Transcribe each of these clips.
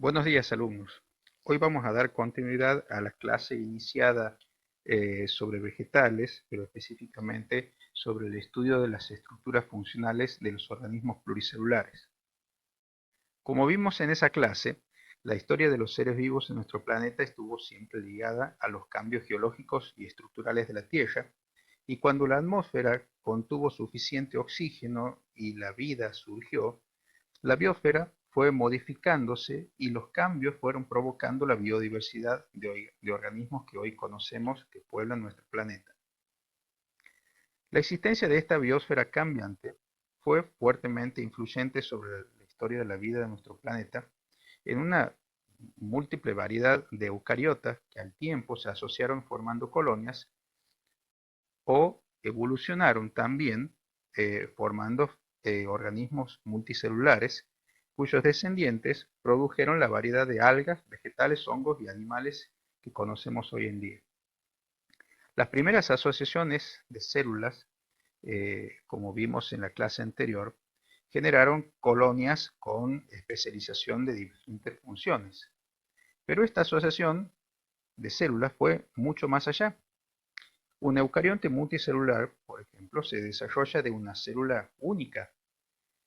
Buenos días, alumnos. Hoy vamos a dar continuidad a la clase iniciada sobre vegetales, pero específicamente sobre el estudio de las estructuras funcionales de los organismos pluricelulares. Como vimos en esa clase, la historia de los seres vivos en nuestro planeta estuvo siempre ligada a los cambios geológicos y estructurales de la Tierra, y cuando la atmósfera contuvo suficiente oxígeno y la vida surgió, la biosfera fue modificándose y los cambios fueron provocando la biodiversidad de organismos que hoy conocemos que pueblan nuestro planeta. La existencia de esta biosfera cambiante fue fuertemente influyente sobre la historia de la vida de nuestro planeta en una múltiple variedad de eucariotas que al tiempo se asociaron formando colonias o evolucionaron también formando organismos multicelulares cuyos descendientes produjeron la variedad de algas, vegetales, hongos y animales que conocemos hoy en día. Las primeras asociaciones de células, como vimos en la clase anterior, generaron colonias con especialización de diferentes funciones. Pero esta asociación de células fue mucho más allá. Un eucarionte multicelular, por ejemplo, se desarrolla de una célula única.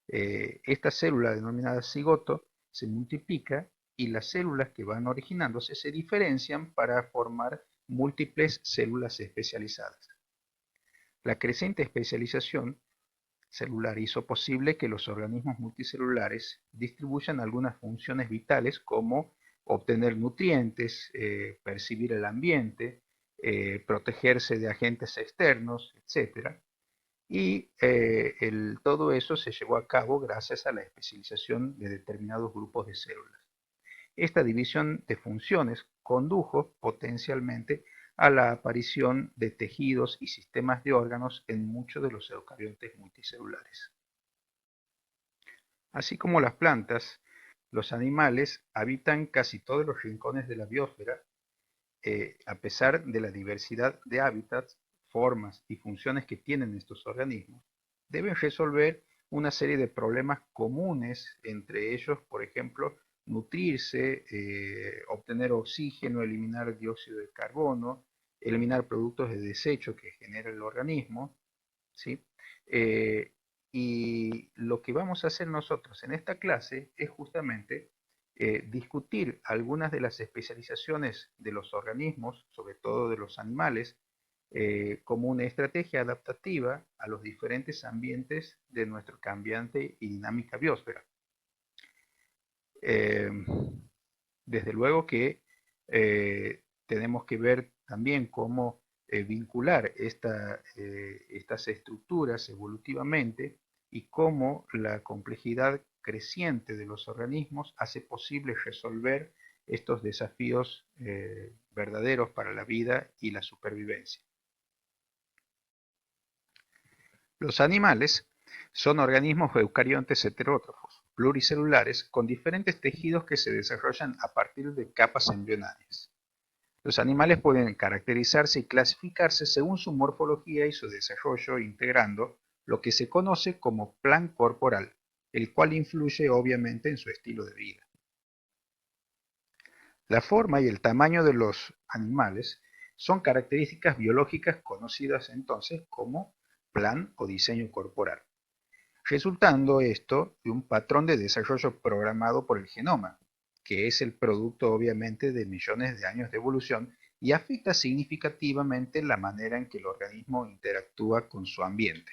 Esta célula denominada cigoto se multiplica y las células que van originándose se diferencian para formar múltiples células especializadas. La creciente especialización celular hizo posible que los organismos multicelulares distribuyan algunas funciones vitales como obtener nutrientes, percibir el ambiente, protegerse de agentes externos, etc. Y todo eso se llevó a cabo gracias a la especialización de determinados grupos de células. Esta división de funciones condujo potencialmente a la aparición de tejidos y sistemas de órganos en muchos de los eucariontes multicelulares. Así como las plantas, los animales habitan casi todos los rincones de la biosfera, a pesar de la diversidad de hábitats, formas y funciones que tienen estos organismos, deben resolver una serie de problemas comunes, entre ellos, por ejemplo, nutrirse, obtener oxígeno, eliminar dióxido de carbono, eliminar productos de desecho que genera el organismo, ¿sí? Eh, y lo que vamos a hacer nosotros en esta clase es justamente discutir algunas de las especializaciones de los organismos, sobre todo de los animales, como una estrategia adaptativa a los diferentes ambientes de nuestra cambiante y dinámica biosfera. Eh, Desde luego que tenemos que ver también cómo vincular estas estructuras evolutivamente y cómo la complejidad creciente de los organismos hace posible resolver estos desafíos verdaderos para la vida y la supervivencia. Los animales son organismos eucariontes heterótrofos, pluricelulares, con diferentes tejidos que se desarrollan a partir de capas embrionarias. Los animales pueden caracterizarse y clasificarse según su morfología y su desarrollo, integrando lo que se conoce como plan corporal, el cual influye obviamente en su estilo de vida. La forma y el tamaño de los animales son características biológicas conocidas entonces como plan o diseño corporal, resultando esto de un patrón de desarrollo programado por el genoma, que es el producto obviamente de millones de años de evolución y afecta significativamente la manera en que el organismo interactúa con su ambiente.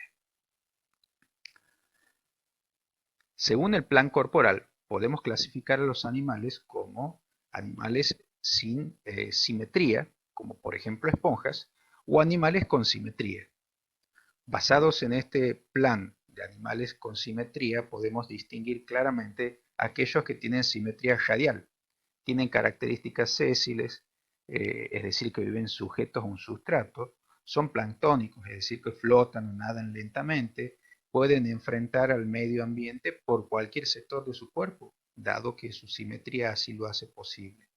Según el plan corporal, podemos clasificar a los animales como animales sin simetría, como por ejemplo esponjas, o animales con simetría. Basados en este plan de animales con simetría, podemos distinguir claramente aquellos que tienen simetría radial, tienen características sésiles, es decir, que viven sujetos a un sustrato, son planctónicos, es decir, que flotan o nadan lentamente, pueden enfrentar al medio ambiente por cualquier sector de su cuerpo, dado que su simetría así lo hace posible.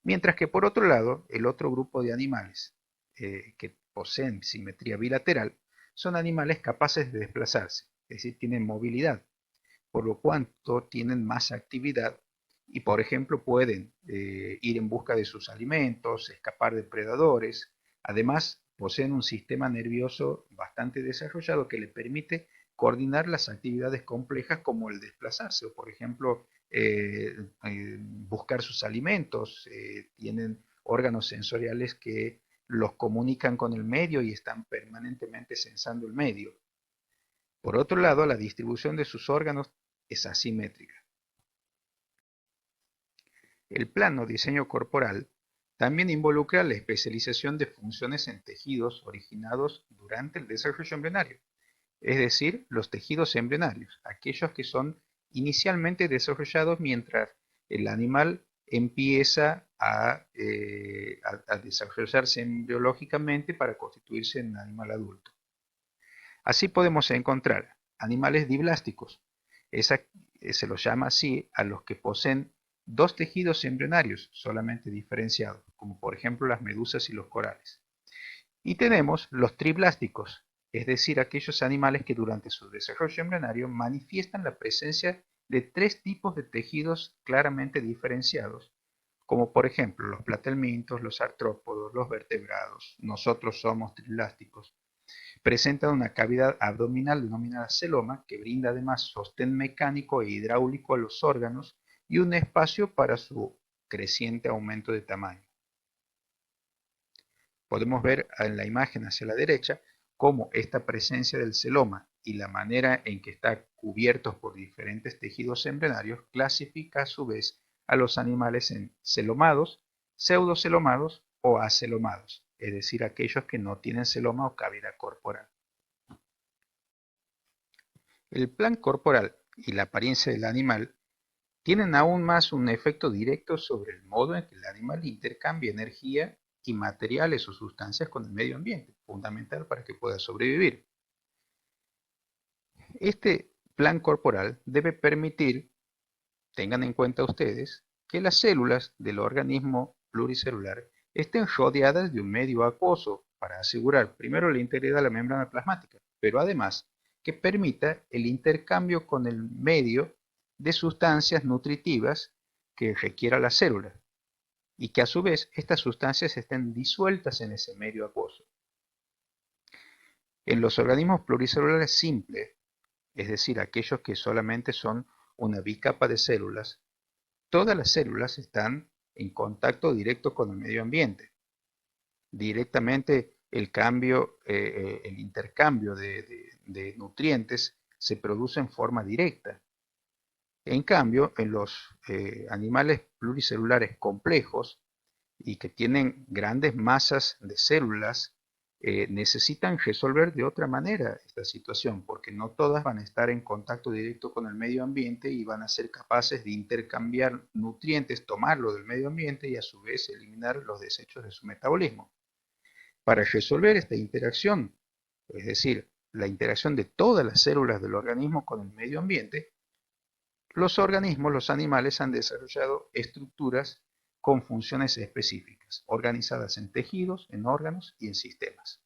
Mientras que por otro lado, el otro grupo de animales que poseen simetría bilateral son animales capaces de desplazarse, es decir, tienen movilidad, por lo cuanto tienen más actividad y por ejemplo pueden ir en busca de sus alimentos, escapar de predadores. Además, poseen un sistema nervioso bastante desarrollado que le permite coordinar las actividades complejas como el desplazarse o, por ejemplo, buscar sus alimentos. Tienen órganos sensoriales que los comunican con el medio y están permanentemente sensando el medio. Por otro lado, la distribución de sus órganos es asimétrica. El plano diseño corporal también involucra la especialización de funciones en tejidos originados durante el desarrollo embrionario, es decir, los tejidos embrionarios, aquellos que son inicialmente desarrollados mientras el animal empieza a desarrollarse embriológicamente para constituirse en un animal adulto. Así podemos encontrar animales diblásticos, se los llama así a los que poseen dos tejidos embrionarios solamente diferenciados, como por ejemplo las medusas y los corales. Y tenemos los triblásticos, es decir, aquellos animales que durante su desarrollo embrionario manifiestan la presencia de tres tipos de tejidos claramente diferenciados, como por ejemplo los platelmintos, los artrópodos, los vertebrados. Nosotros somos triblásticos. Presentan una cavidad abdominal denominada celoma, que brinda además sostén mecánico e hidráulico a los órganos y un espacio para su creciente aumento de tamaño. Podemos ver en la imagen hacia la derecha cómo esta presencia del celoma y la manera en que está cubiertos por diferentes tejidos embrionarios clasifica a su vez a los animales en celomados, pseudocelomados o acelomados, es decir, aquellos que no tienen celoma o cavidad corporal. El plan corporal y la apariencia del animal tienen aún más un efecto directo sobre el modo en que el animal intercambia energía y materiales o sustancias con el medio ambiente, fundamental para que pueda sobrevivir. Este plan corporal debe permitir, tengan en cuenta ustedes, que las células del organismo pluricelular estén rodeadas de un medio acuoso para asegurar primero la integridad de la membrana plasmática, pero además que permita el intercambio con el medio de sustancias nutritivas que requiera la célula y que a su vez estas sustancias estén disueltas en ese medio acuoso. En los organismos pluricelulares simples, es decir, aquellos que solamente son una bicapa de células, todas las células están en contacto directo con el medio ambiente. Directamente el intercambio de nutrientes se produce en forma directa. En cambio, en los animales pluricelulares complejos y que tienen grandes masas de células, necesitan resolver de otra manera esta situación, porque no todas van a estar en contacto directo con el medio ambiente y van a ser capaces de intercambiar nutrientes, tomarlo del medio ambiente y a su vez eliminar los desechos de su metabolismo. Para resolver esta interacción, es decir, la interacción de todas las células del organismo con el medio ambiente, los organismos, los animales han desarrollado estructuras con funciones específicas, organizadas en tejidos, en órganos y en sistemas.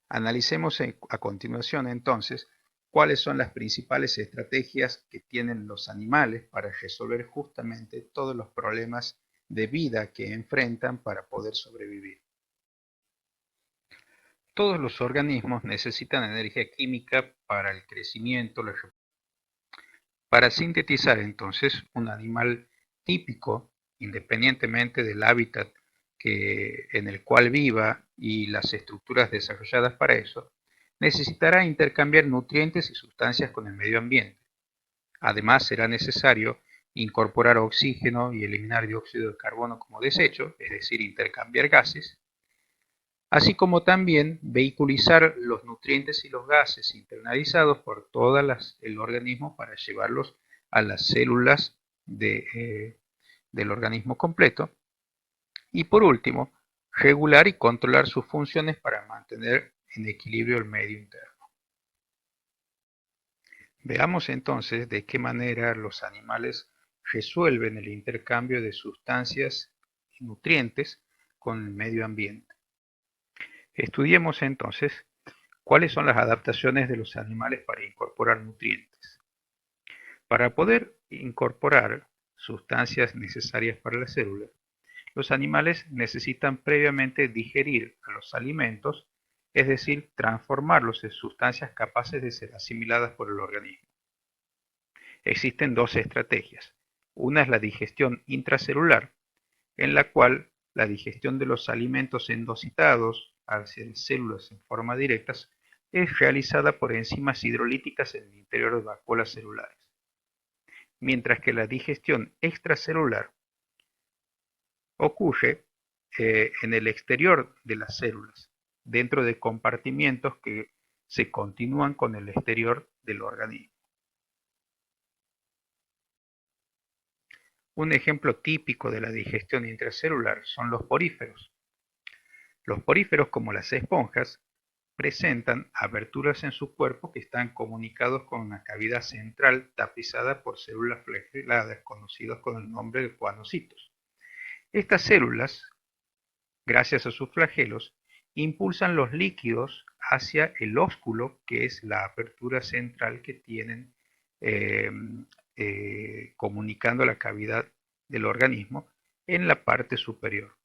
Analicemos a continuación entonces cuáles son las principales estrategias que tienen los animales para resolver justamente todos los problemas de vida que enfrentan para poder sobrevivir. Todos los organismos necesitan energía química para el crecimiento, la reproducción. Para sintetizar entonces, un animal típico, independientemente del hábitat en el cual viva y las estructuras desarrolladas para eso, necesitará intercambiar nutrientes y sustancias con el medio ambiente. Además, será necesario incorporar oxígeno y eliminar dióxido de carbono como desecho, es decir, intercambiar gases, así como también vehiculizar los nutrientes y los gases internalizados por todo el organismo para llevarlos a las células del organismo completo. Y por último, regular y controlar sus funciones para mantener en equilibrio el medio interno. Veamos entonces de qué manera los animales resuelven el intercambio de sustancias y nutrientes con el medio ambiente. Estudiemos entonces cuáles son las adaptaciones de los animales para incorporar nutrientes. Para poder incorporar sustancias necesarias para la célula, los animales necesitan previamente digerir a los alimentos, es decir, transformarlos en sustancias capaces de ser asimiladas por el organismo. Existen dos estrategias. Una es la digestión intracelular, en la cual la digestión de los alimentos endocitados hacia las células en forma directa es realizada por enzimas hidrolíticas en el interior de vacuolas celulares, mientras que la digestión extracelular ocurre en el exterior de las células, dentro de compartimientos que se continúan con el exterior del organismo. Un ejemplo típico de la digestión intracelular son los poríferos. Los poríferos, como las esponjas, presentan aberturas en su cuerpo que están comunicados con una cavidad central tapizada por células flageladas, conocidas con el nombre de cuanocitos. Estas células, gracias a sus flagelos, impulsan los líquidos hacia el ósculo, que es la apertura central que tienen comunicando la cavidad del organismo en la parte superior.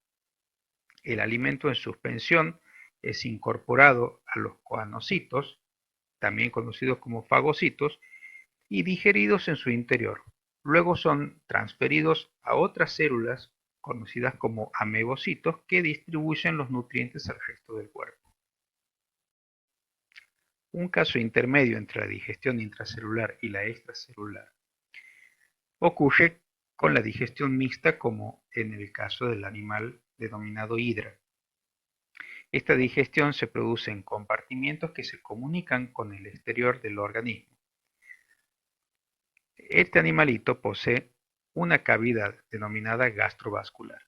El alimento en suspensión es incorporado a los coanocitos, también conocidos como fagocitos, y digeridos en su interior. Luego son transferidos a otras células conocidas como amebocitos que distribuyen los nutrientes al resto del cuerpo. Un caso intermedio entre la digestión intracelular y la extracelular ocurre con la digestión mixta, como en el caso del animal denominado hidra. Esta digestión se produce en compartimientos que se comunican con el exterior del organismo. Este animalito posee una cavidad denominada gastrovascular.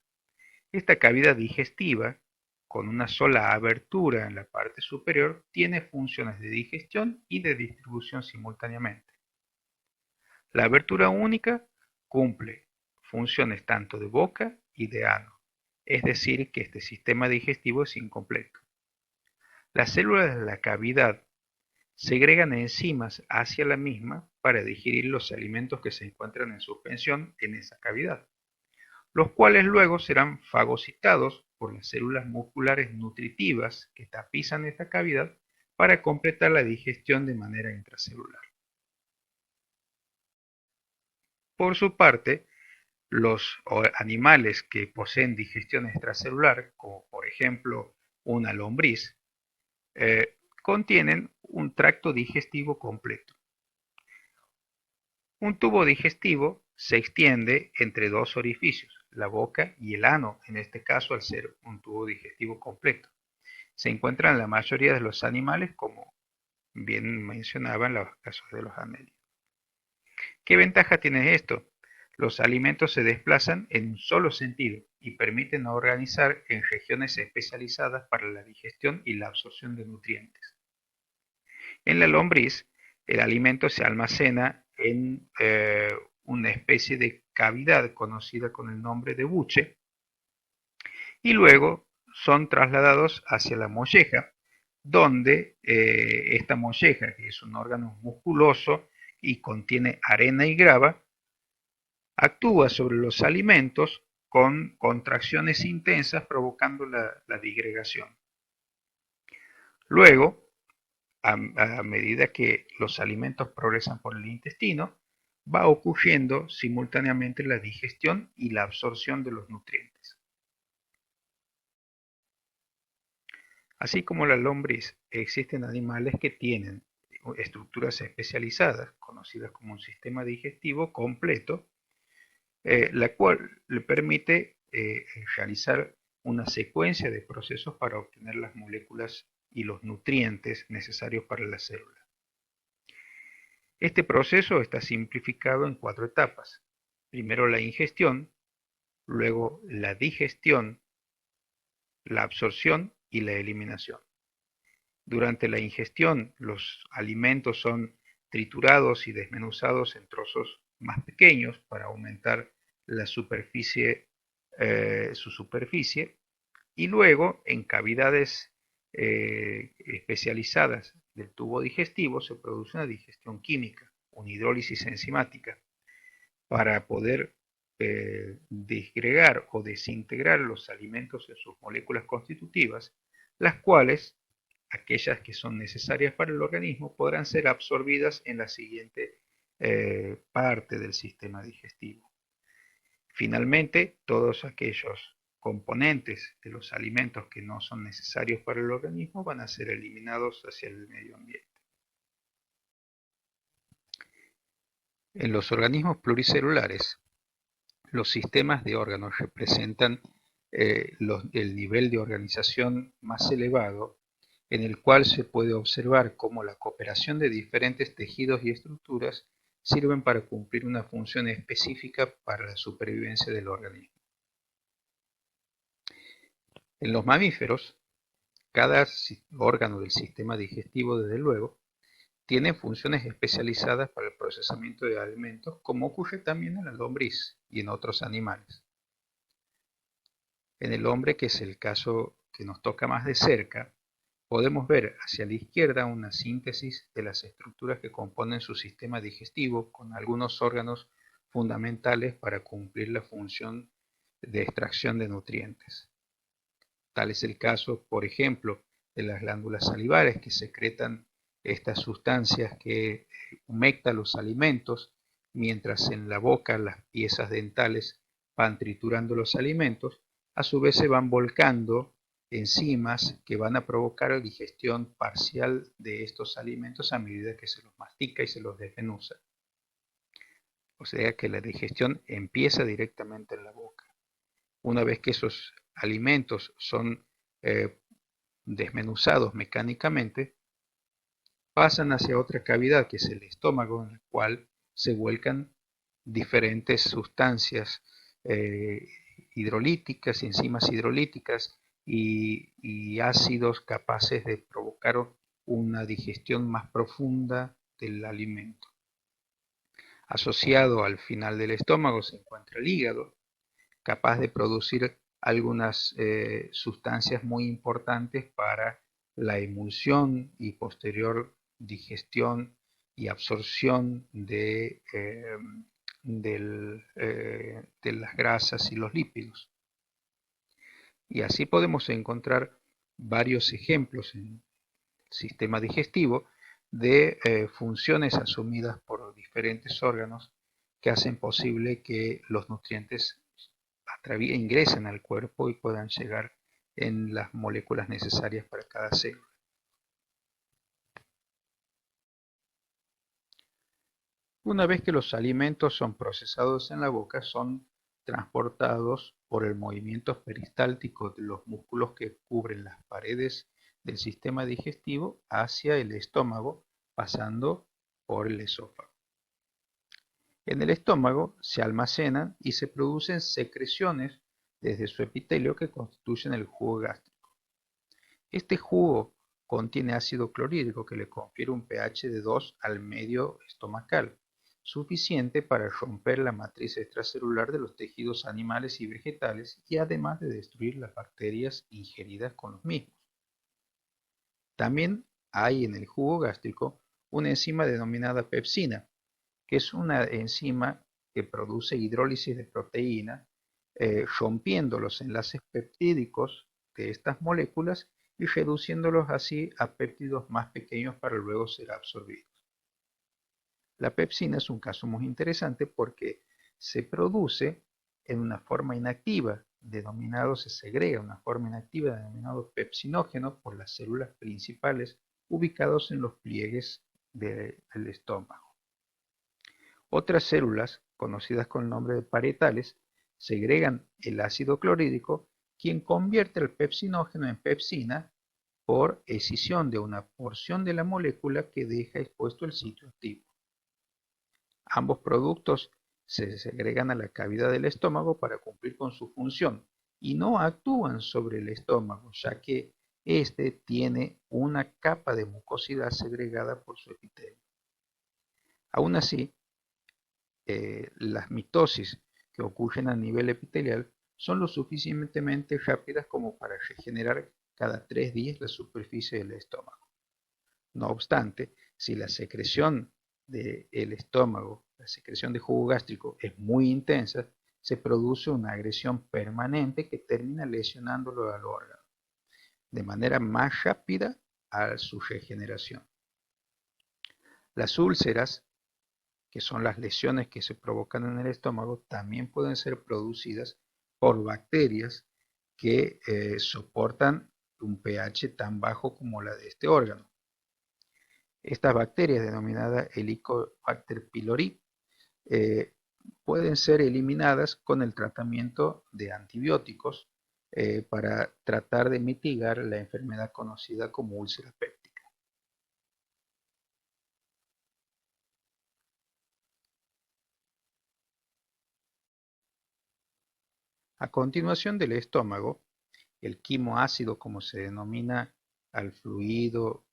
Esta cavidad digestiva, con una sola abertura en la parte superior, tiene funciones de digestión y de distribución simultáneamente. La abertura única cumple funciones tanto de boca y de ano, es decir, que este sistema digestivo es incompleto. Las células de la cavidad segregan enzimas hacia la misma para digerir los alimentos que se encuentran en suspensión en esa cavidad, los cuales luego serán fagocitados por las células musculares nutritivas que tapizan esta cavidad para completar la digestión de manera intracelular. Por su parte, los animales que poseen digestión extracelular, como por ejemplo una lombriz, contienen un tracto digestivo completo. Un tubo digestivo se extiende entre dos orificios, la boca y el ano, en este caso al ser un tubo digestivo completo. Se encuentra en la mayoría de los animales, como bien mencionaba en los casos de los amélidos. ¿Qué ventaja tiene esto? Los alimentos se desplazan en un solo sentido y permiten organizar en regiones especializadas para la digestión y la absorción de nutrientes. En la lombriz, el alimento se almacena en una especie de cavidad conocida con el nombre de buche y luego son trasladados hacia la molleja, donde esta molleja, que es un órgano musculoso y contiene arena y grava, actúa sobre los alimentos con contracciones intensas provocando la disgregación. Luego, a medida que los alimentos progresan por el intestino, va ocurriendo simultáneamente la digestión y la absorción de los nutrientes. Así como la lombriz, existen animales que tienen estructuras especializadas, conocidas como un sistema digestivo completo, la cual le permite realizar una secuencia de procesos para obtener las moléculas y los nutrientes necesarios para la célula. Este proceso está simplificado en 4 etapas. Primero la ingestión, luego la digestión, la absorción y la eliminación. Durante la ingestión, los alimentos son triturados y desmenuzados en trozos más pequeños para aumentar la superficie, su superficie, y luego en cavidades especializadas del tubo digestivo se produce una digestión química, una hidrólisis enzimática, para poder disgregar o desintegrar los alimentos en sus moléculas constitutivas, las cuales, aquellas que son necesarias para el organismo, podrán ser absorbidas en la siguiente parte del sistema digestivo. Finalmente, todos aquellos componentes de los alimentos que no son necesarios para el organismo van a ser eliminados hacia el medio ambiente. En los organismos pluricelulares, los sistemas de órganos representan el nivel de organización más elevado, en el cual se puede observar cómo la cooperación de diferentes tejidos y estructuras sirven para cumplir una función específica para la supervivencia del organismo. En los mamíferos, cada órgano del sistema digestivo, desde luego, tiene funciones especializadas para el procesamiento de alimentos, como ocurre también en la lombriz y en otros animales. En el hombre, que es el caso que nos toca más de cerca, podemos ver hacia la izquierda una síntesis de las estructuras que componen su sistema digestivo, con algunos órganos fundamentales para cumplir la función de extracción de nutrientes. Tal es el caso, por ejemplo, de las glándulas salivares, que secretan estas sustancias que humectan los alimentos, mientras en la boca las piezas dentales van triturando los alimentos. A su vez se van volcando enzimas que van a provocar la digestión parcial de estos alimentos a medida que se los mastica y se los desmenuza. O sea que la digestión empieza directamente en la boca. Una vez que esos alimentos son desmenuzados mecánicamente, pasan hacia otra cavidad, que es el estómago, en el cual se vuelcan diferentes sustancias hidrolíticas, enzimas hidrolíticas y ácidos capaces de provocar una digestión más profunda del alimento. Asociado al final del estómago se encuentra el hígado, capaz de producir algunas sustancias muy importantes para la emulsión y posterior digestión y absorción de las grasas y los lípidos. Y así podemos encontrar varios ejemplos en el sistema digestivo de funciones asumidas por diferentes órganos que hacen posible que los nutrientes ingresen al cuerpo y puedan llegar en las moléculas necesarias para cada célula. Una vez que los alimentos son procesados en la boca, son transportados por el movimiento peristáltico de los músculos que cubren las paredes del sistema digestivo hacia el estómago, pasando por el esófago. En el estómago se almacenan y se producen secreciones desde su epitelio que constituyen el jugo gástrico. Este jugo contiene ácido clorhídrico que le confiere un pH de 2 al medio estomacal, suficiente para romper la matriz extracelular de los tejidos animales y vegetales y además de destruir las bacterias ingeridas con los mismos. También hay en el jugo gástrico una enzima denominada pepsina, que es una enzima que produce hidrólisis de proteína, rompiendo los enlaces peptídicos de estas moléculas y reduciéndolos así a péptidos más pequeños para luego ser absorbidos. La pepsina es un caso muy interesante porque se produce en una forma inactiva, se segrega una forma inactiva denominado pepsinógeno por las células principales ubicados en los pliegues del estómago. Otras células, conocidas con el nombre de parietales, segregan el ácido clorhídrico, quien convierte el pepsinógeno en pepsina por escisión de una porción de la molécula que deja expuesto el sitio activo. Ambos productos se segregan a la cavidad del estómago para cumplir con su función y no actúan sobre el estómago, ya que éste tiene una capa de mucosidad segregada por su epitelio. Aún así, las mitosis que ocurren a nivel epitelial son lo suficientemente rápidas como para regenerar cada 3 días la superficie del estómago. No obstante, si la secreción del estómago la secreción de jugo gástrico es muy intensa, se produce una agresión permanente que termina lesionándolo al órgano de manera más rápida a su regeneración. Las úlceras, que son las lesiones que se provocan en el estómago, también pueden ser producidas por bacterias que soportan un pH tan bajo como la de este órgano. Estas bacterias, denominadas Helicobacter pylori, pueden ser eliminadas con el tratamiento de antibióticos para tratar de mitigar la enfermedad conocida como úlcera péptica. A continuación del estómago, el quimoácido, como se denomina al fluido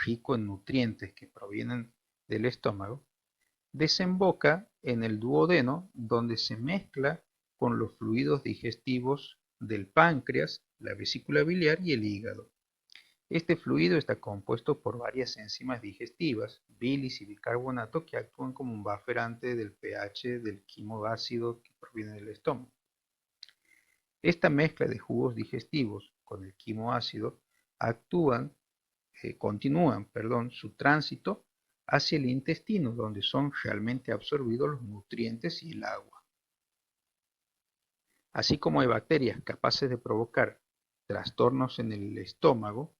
rico en nutrientes que provienen del estómago, desemboca en el duodeno, donde se mezcla con los fluidos digestivos del páncreas, la vesícula biliar y el hígado. Este fluido está compuesto por varias enzimas digestivas, bilis y bicarbonato, que actúan como un bufferante del pH del quimoácido que proviene del estómago. Esta mezcla de jugos digestivos con el quimoácido continúan su tránsito hacia el intestino, donde son realmente absorbidos los nutrientes y el agua. Así como hay bacterias capaces de provocar trastornos en el estómago,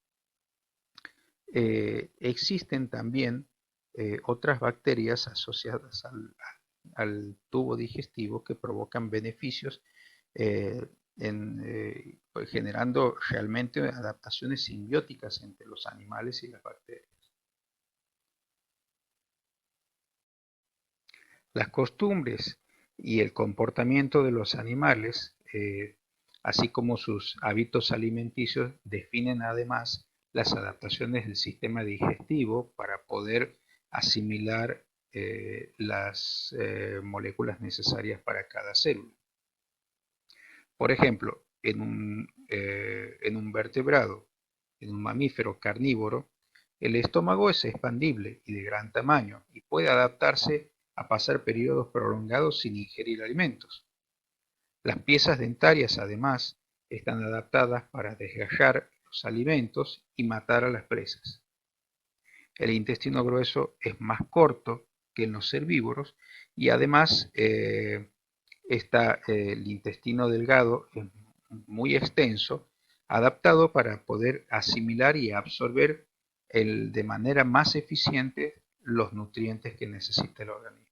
existen también otras bacterias asociadas al tubo digestivo que provocan beneficios generando realmente adaptaciones simbióticas entre los animales y las bacterias. Las costumbres y el comportamiento de los animales, así como sus hábitos alimenticios, definen además las adaptaciones del sistema digestivo para poder asimilar las moléculas necesarias para cada célula. Por ejemplo, en un vertebrado, en un mamífero carnívoro, el estómago es expandible y de gran tamaño y puede adaptarse a pasar periodos prolongados sin ingerir alimentos. Las piezas dentarias, además, están adaptadas para desgarrar los alimentos y matar a las presas. El intestino grueso es más corto que en los herbívoros y además el intestino delgado es muy extenso, adaptado para poder asimilar y absorber de manera más eficiente los nutrientes que necesita el organismo.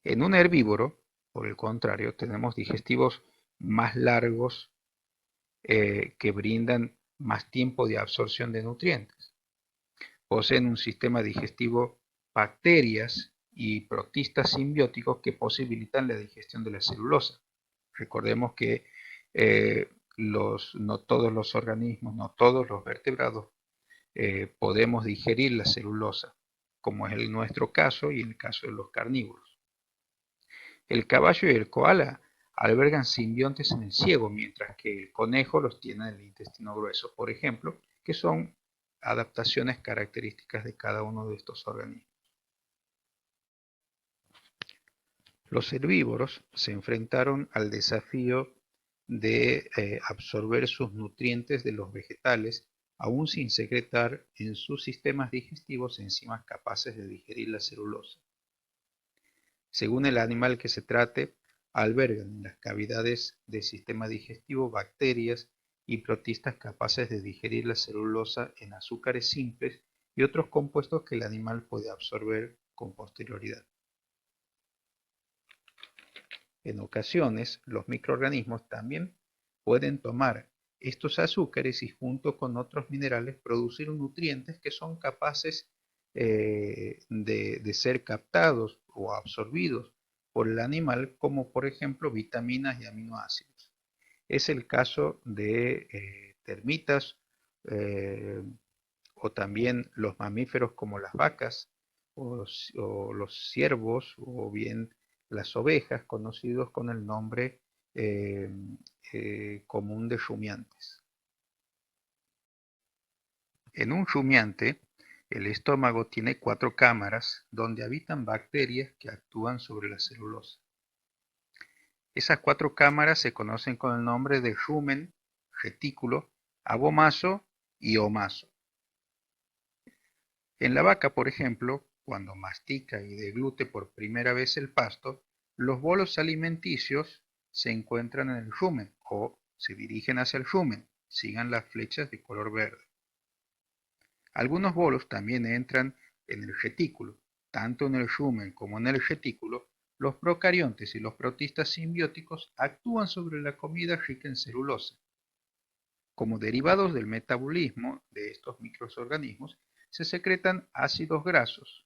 En un herbívoro, por el contrario, tenemos digestivos más largos que brindan más tiempo de absorción de nutrientes. Poseen un sistema digestivo, bacterias y protistas simbióticos que posibilitan la digestión de la celulosa. Recordemos que no todos los organismos, no todos los vertebrados podemos digerir la celulosa, como es nuestro caso y en el caso de los carnívoros. El caballo y el koala albergan simbiontes en el ciego, mientras que el conejo los tiene en el intestino grueso, por ejemplo, que son adaptaciones características de cada uno de estos organismos. Los herbívoros se enfrentaron al desafío de absorber sus nutrientes de los vegetales, aún sin secretar en sus sistemas digestivos enzimas capaces de digerir la celulosa. Según el animal que se trate, albergan en las cavidades del sistema digestivo bacterias y protistas capaces de digerir la celulosa en azúcares simples y otros compuestos que el animal puede absorber con posterioridad. En ocasiones, los microorganismos también pueden tomar estos azúcares y junto con otros minerales producir nutrientes que son capaces de ser captados o absorbidos por el animal, como por ejemplo vitaminas y aminoácidos. Es el caso de termitas o también los mamíferos como las vacas o los ciervos o bien las ovejas, conocidos con el nombre común de rumiantes. En un rumiante, El estómago tiene 4 cámaras donde habitan bacterias que actúan sobre la celulosa. Esas 4 cámaras se conocen con el nombre de rumen, retículo, abomaso y omaso. En la vaca, por ejemplo, cuando mastica y deglute por primera vez el pasto, los bolos alimenticios se encuentran en el rumen o se dirigen hacia el rumen, sigan las flechas de color verde. Algunos bolos también entran en el retículo. Tanto en el rumen como en el retículo, los procariontes y los protistas simbióticos actúan sobre la comida rica en celulosa. Como derivados del metabolismo de estos microorganismos, se secretan ácidos grasos.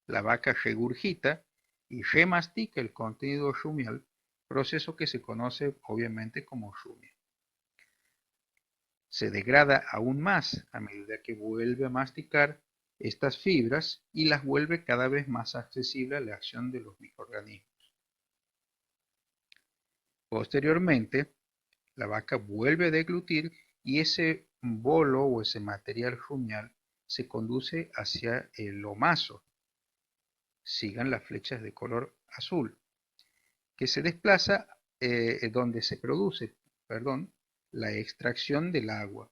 La vaca regurgita y remastica el contenido rumial, proceso que se conoce obviamente como rumia. Se degrada aún más a medida que vuelve a masticar estas fibras y las vuelve cada vez más accesible a la acción de los microorganismos. Posteriormente, la vaca vuelve a deglutir y ese bolo o ese material rumial se conduce hacia el omaso, sigan las flechas de color azul, que se desplaza donde se produce, la extracción del agua.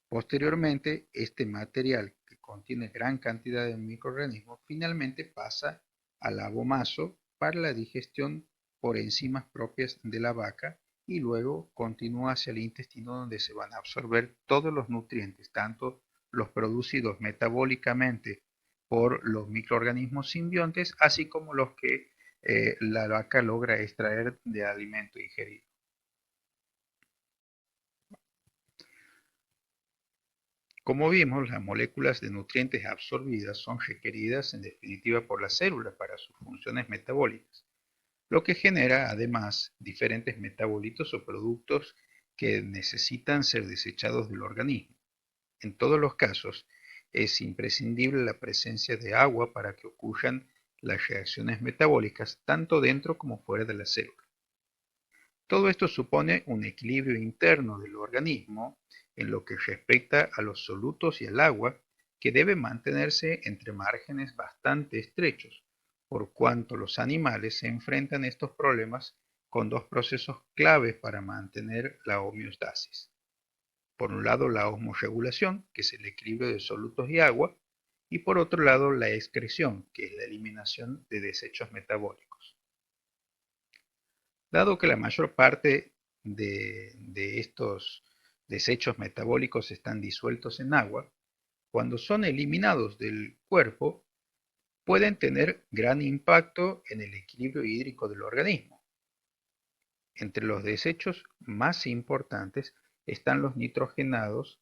Posteriormente, este material, que contiene gran cantidad de microorganismos, finalmente pasa al abomaso para la digestión por enzimas propias de la vaca y luego continúa hacia el intestino donde se van a absorber todos los nutrientes, tanto los producidos metabólicamente por los microorganismos simbiontes, así como los que la vaca logra extraer de alimento ingerido. Como vimos, las moléculas de nutrientes absorbidas son requeridas en definitiva por las células para sus funciones metabólicas, lo que genera además diferentes metabolitos o productos que necesitan ser desechados del organismo. En todos los casos, es imprescindible la presencia de agua para que ocurran las reacciones metabólicas tanto dentro como fuera de la célula. Todo esto supone un equilibrio interno del organismo en lo que respecta a los solutos y al agua, que debe mantenerse entre márgenes bastante estrechos, por cuanto los animales se enfrentan a estos problemas con dos procesos claves para mantener la homeostasis. Por un lado, la osmorregulación, que es el equilibrio de solutos y agua, y por otro lado, la excreción, que es la eliminación de desechos metabólicos. Dado que la mayor parte de estos desechos metabólicos están disueltos en agua, cuando son eliminados del cuerpo, pueden tener gran impacto en el equilibrio hídrico del organismo. Entre los desechos más importantes están los nitrogenados,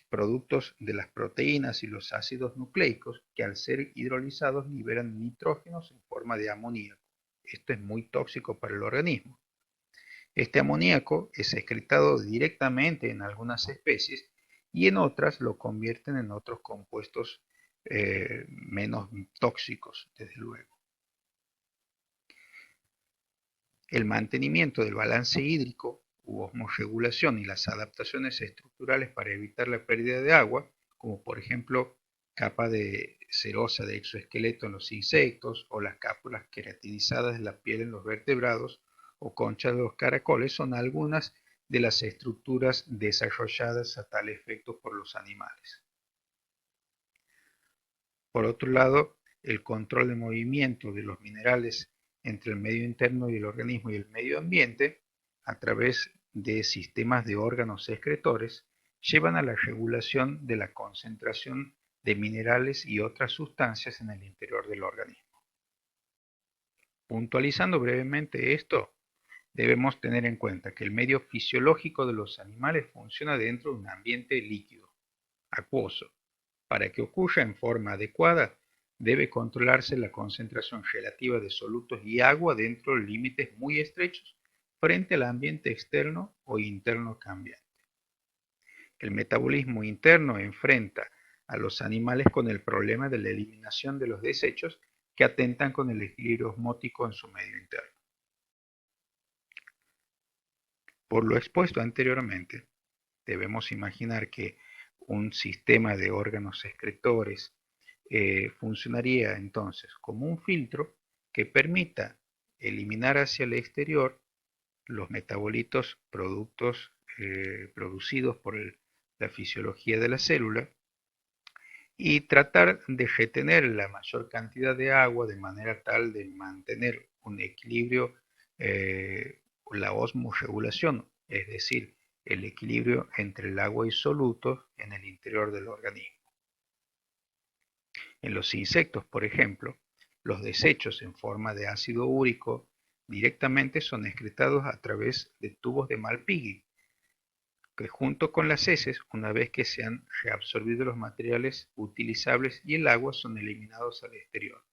productos de las proteínas y los ácidos nucleicos, que al ser hidrolizados liberan nitrógenos en forma de amoníaco. Esto es muy tóxico para el organismo. Este amoníaco es secretado directamente en algunas especies y en otras lo convierten en otros compuestos menos tóxicos, desde luego. El mantenimiento del balance hídrico u osmorregulación y las adaptaciones estructurales para evitar la pérdida de agua, como por ejemplo capa de cerosa de exoesqueleto en los insectos o las cápsulas queratinizadas de la piel en los vertebrados o conchas de los caracoles, son algunas de las estructuras desarrolladas a tal efecto por los animales. Por otro lado, el control de movimiento de los minerales entre el medio interno y el organismo y el medio ambiente, a través de sistemas de órganos excretores, llevan a la regulación de la concentración de minerales y otras sustancias en el interior del organismo. Puntualizando brevemente esto, debemos tener en cuenta que el medio fisiológico de los animales funciona dentro de un ambiente líquido, acuoso. Para que ocurra en forma adecuada, debe controlarse la concentración relativa de solutos y agua dentro de límites muy estrechos frente al ambiente externo o interno cambiante. El metabolismo interno enfrenta a los animales con el problema de la eliminación de los desechos que atentan con el equilibrio osmótico en su medio interno. Por lo expuesto anteriormente, debemos imaginar que un sistema de órganos excretores, funcionaría entonces como un filtro que permita eliminar hacia el exterior los metabolitos productos producidos por la fisiología de la célula y tratar de retener la mayor cantidad de agua de manera tal de mantener un equilibrio, la osmorregulación, es decir, el equilibrio entre el agua y solutos en el interior del organismo. En los insectos, por ejemplo, los desechos en forma de ácido úrico directamente son excretados a través de tubos de Malpighi, que junto con las heces, una vez que se han reabsorbido los materiales utilizables y el agua, son eliminados al exterior.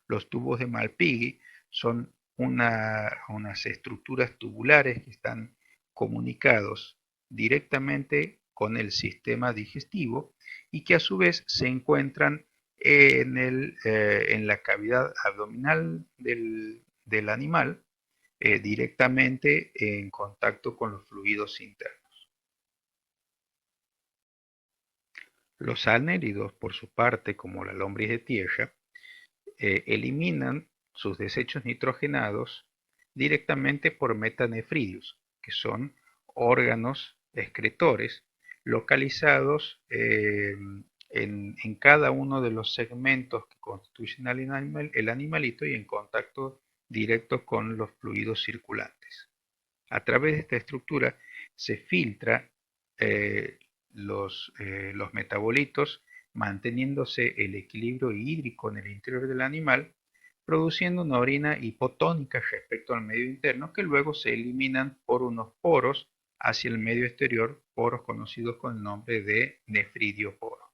Los tubos de Malpighi son unas estructuras tubulares que están comunicados directamente con el sistema digestivo y que a su vez se encuentran en la cavidad abdominal del animal, directamente en contacto con los fluidos internos. Los anélidos, por su parte, como la lombriz de tierra, eliminan sus desechos nitrogenados directamente por metanefridios, que son órganos excretores localizados en cada uno de los segmentos que constituyen el animalito y en contacto directo con los fluidos circulantes. A través de esta estructura se filtra eh, los metabolitos, manteniéndose el equilibrio hídrico en el interior del animal, produciendo una orina hipotónica respecto al medio interno, que luego se eliminan por unos poros hacia el medio exterior, poros conocidos con el nombre de nefridioporo.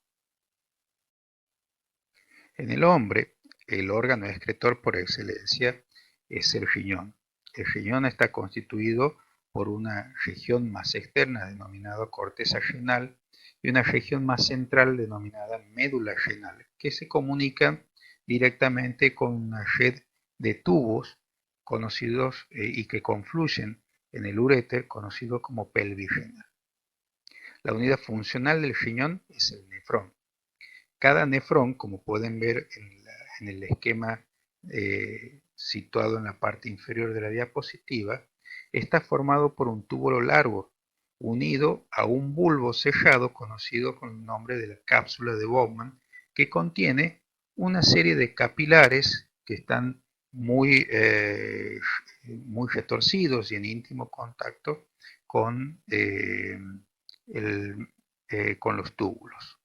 En el hombre, el órgano excretor por excelencia es el riñón. El riñón está constituido por una región más externa denominada corteza renal y una región más central denominada médula renal, que se comunican directamente con una red de tubos conocidos y que confluyen en el uréter, conocido como pelvis renal. La unidad funcional del riñón es el nefrón. Cada nefrón, como pueden ver en el esquema situado en la parte inferior de la diapositiva, está formado por un túbulo largo unido a un bulbo cerrado conocido con el nombre de la cápsula de Bowman, que contiene una serie de capilares que están muy retorcidos y en íntimo contacto con, con los túbulos.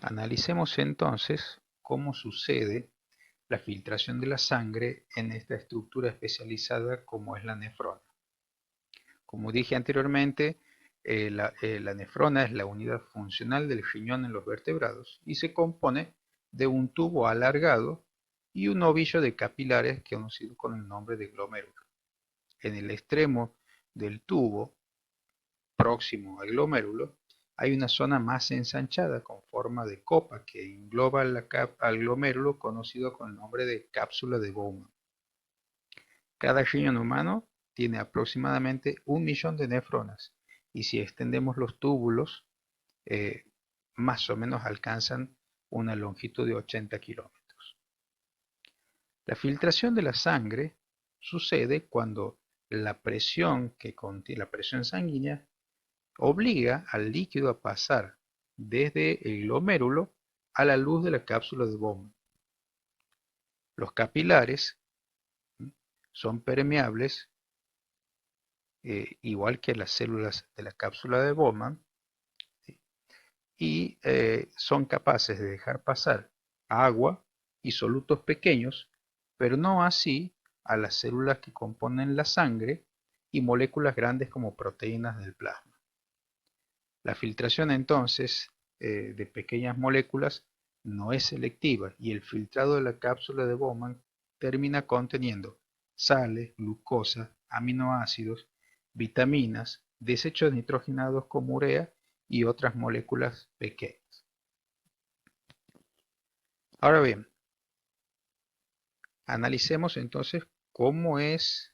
Analicemos entonces cómo sucede la filtración de la sangre en esta estructura especializada como es la nefrona. Como dije anteriormente, la nefrona es la unidad funcional del riñón en los vertebrados y se compone de un tubo alargado y un ovillo de capilares conocido con el nombre de glomérulo. En el extremo del tubo, próximo al glomérulo, hay una zona más ensanchada con forma de copa que engloba al glomérulo conocido con el nombre de cápsula de Bowman. Cada riñón humano tiene aproximadamente 1.000.000 de nefronas y si extendemos los túbulos, más o menos alcanzan una longitud de 80 kilómetros. La filtración de la sangre sucede cuando la presión sanguínea obliga al líquido a pasar desde el glomérulo a la luz de la cápsula de Bowman. Los capilares son permeables, igual que las células de la cápsula de Bowman, y son capaces de dejar pasar agua y solutos pequeños, pero no así a las células que componen la sangre y moléculas grandes como proteínas del plasma. La filtración entonces de pequeñas moléculas no es selectiva y el filtrado de la cápsula de Bowman termina conteniendo sales, glucosa, aminoácidos, vitaminas, desechos nitrogenados como urea y otras moléculas pequeñas. Ahora bien, analicemos entonces ¿cómo es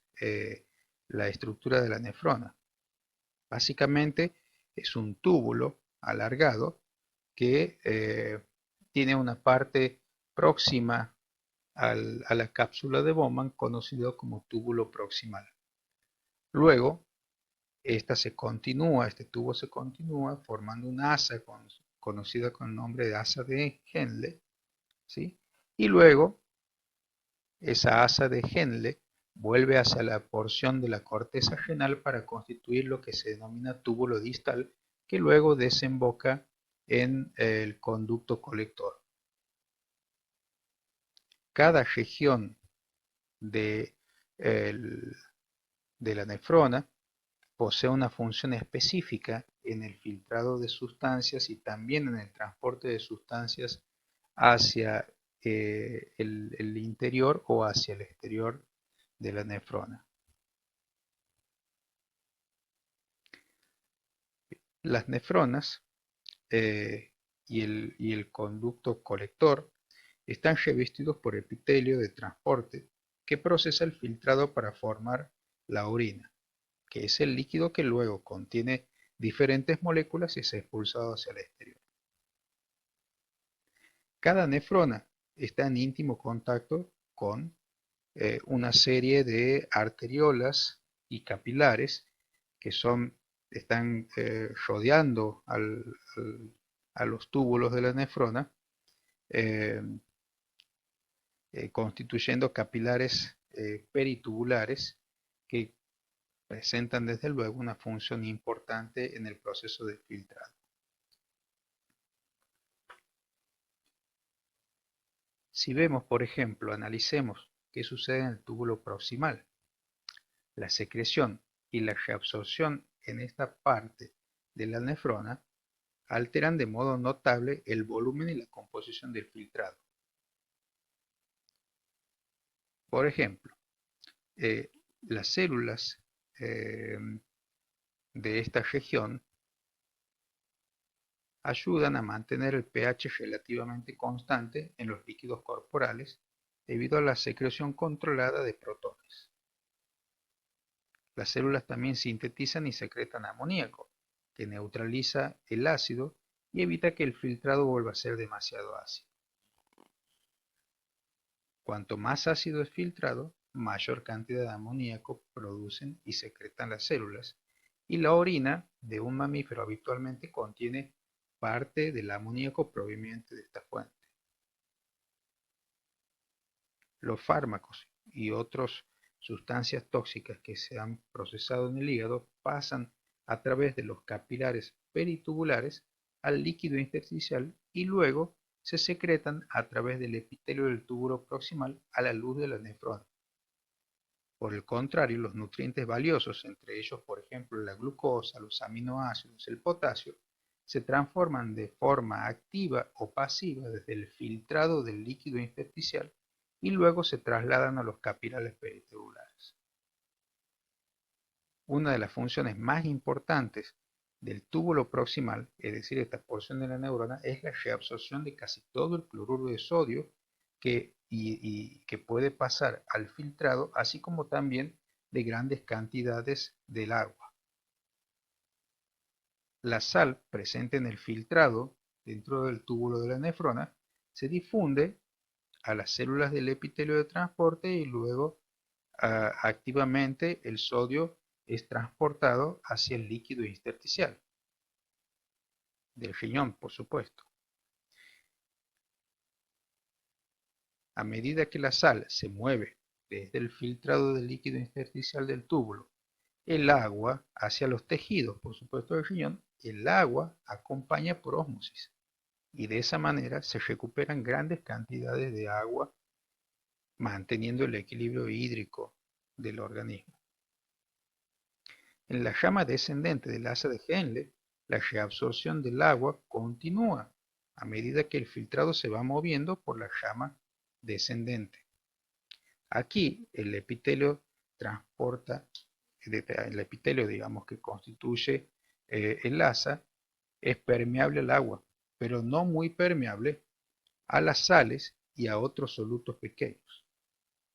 la estructura de la nefrona? Básicamente es un túbulo alargado que tiene una parte próxima a la cápsula de Bowman conocido como túbulo proximal. Luego, este tubo se continúa formando una asa conocida con el nombre de asa de Henle, ¿sí? Y luego esa asa de Henle vuelve hacia la porción de la corteza renal para constituir lo que se denomina túbulo distal, que luego desemboca en el conducto colector. Cada región de, de la nefrona posee una función específica en el filtrado de sustancias y también en el transporte de sustancias hacia el interior o hacia el exterior de la nefrona. Las nefronas y el conducto colector están revestidos por epitelio de transporte que procesa el filtrado para formar la orina, que es el líquido que luego contiene diferentes moléculas y es expulsado hacia el exterior. Cada nefrona está en íntimo contacto con una serie de arteriolas y capilares que están rodeando a los túbulos de la nefrona, eh, constituyendo capilares peritubulares que presentan desde luego una función importante en el proceso de filtrado. Si vemos, por ejemplo, analicemos qué sucede en el túbulo proximal, la secreción y la reabsorción en esta parte de la nefrona alteran de modo notable el volumen y la composición del filtrado. Por ejemplo, las células de esta región ayudan a mantener el pH relativamente constante en los líquidos corporales debido a la secreción controlada de protones. Las células también sintetizan y secretan amoníaco, que neutraliza el ácido y evita que el filtrado vuelva a ser demasiado ácido. Cuanto más ácido es filtrado, mayor cantidad de amoníaco producen y secretan las células, y la orina de un mamífero habitualmente contiene parte del amoníaco proveniente de esta fuente. Los fármacos y otras sustancias tóxicas que se han procesado en el hígado pasan a través de los capilares peritubulares al líquido intersticial y luego se secretan a través del epitelio del túbulo proximal a la luz de la nefrona. Por el contrario, los nutrientes valiosos, entre ellos por ejemplo la glucosa, los aminoácidos, el potasio, se transforman de forma activa o pasiva desde el filtrado del líquido intersticial y luego se trasladan a los capilares peritubulares. Una de las funciones más importantes del túbulo proximal, es decir, esta porción de la neurona, es la reabsorción de casi todo el cloruro de sodio que puede pasar al filtrado, así como también de grandes cantidades del agua. La sal presente en el filtrado dentro del túbulo de la nefrona se difunde a las células del epitelio de transporte y luego activamente el sodio es transportado hacia el líquido intersticial del riñón, por supuesto. A medida que la sal se mueve desde el filtrado del líquido intersticial del túbulo, el agua hacia los tejidos, por supuesto del riñón, el agua acompaña por ósmosis y de esa manera se recuperan grandes cantidades de agua manteniendo el equilibrio hídrico del organismo. En la rama descendente del asa de Henle, la reabsorción del agua continúa a medida que el filtrado se va moviendo por la rama descendente. Aquí el epitelio transporta, el epitelio digamos que constituye el asa, es permeable al agua, pero no muy permeable a las sales y a otros solutos pequeños.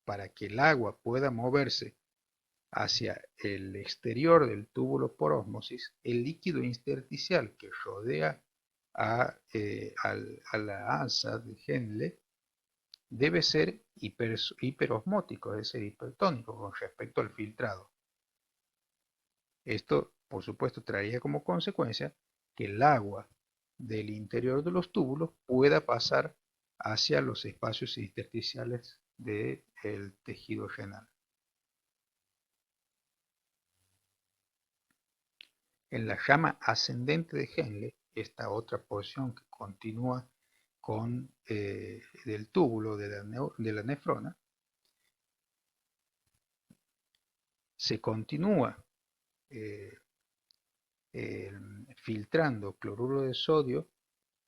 para que el agua pueda moverse hacia el exterior del túbulo por ósmosis, el líquido intersticial que rodea a la asa de Henle debe ser hiperosmótico, es decir, hipertónico con respecto al filtrado. Esto, por supuesto, traería como consecuencia que el agua del interior de los túbulos pueda pasar hacia los espacios intersticiales del tejido renal. En la rama ascendente de Henle, esta otra porción que continúa del túbulo de la nefrona, se continúa eh, filtrando cloruro de sodio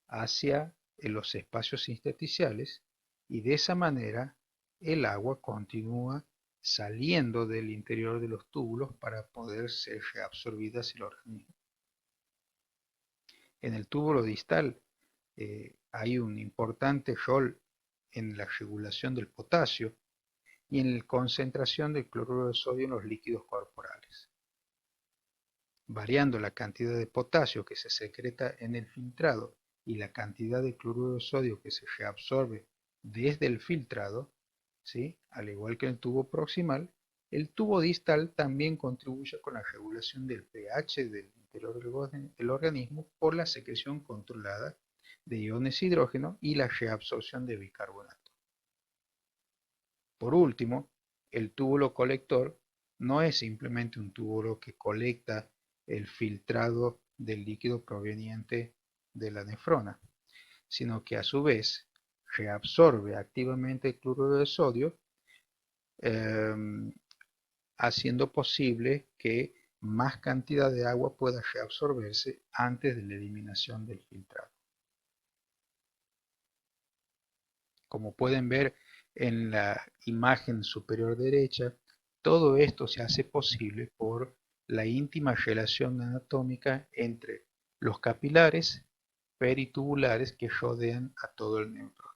hacia los espacios intersticiales y de esa manera el agua continúa saliendo del interior de los túbulos para poder ser reabsorbida hacia el organismo. En el túbulo distal hay un importante rol en la regulación del potasio y en la concentración del cloruro de sodio en los líquidos corporales. Variando la cantidad de potasio que se secreta en el filtrado y la cantidad de cloruro de sodio que se reabsorbe desde el filtrado, ¿sí? Al igual que en el tubo proximal, el tubo distal también contribuye con la regulación del pH del interior del organismo por la secreción controlada de iones hidrógeno y la reabsorción de bicarbonato. Por último, el túbulo colector no es simplemente un túbulo que colecta el filtrado del líquido proveniente de la nefrona, sino que a su vez reabsorbe activamente el cloruro de sodio, haciendo posible que más cantidad de agua pueda reabsorberse antes de la eliminación del filtrado. Como pueden ver en la imagen superior derecha, todo esto se hace posible por la íntima relación anatómica entre los capilares peritubulares que rodean a todo el neurón.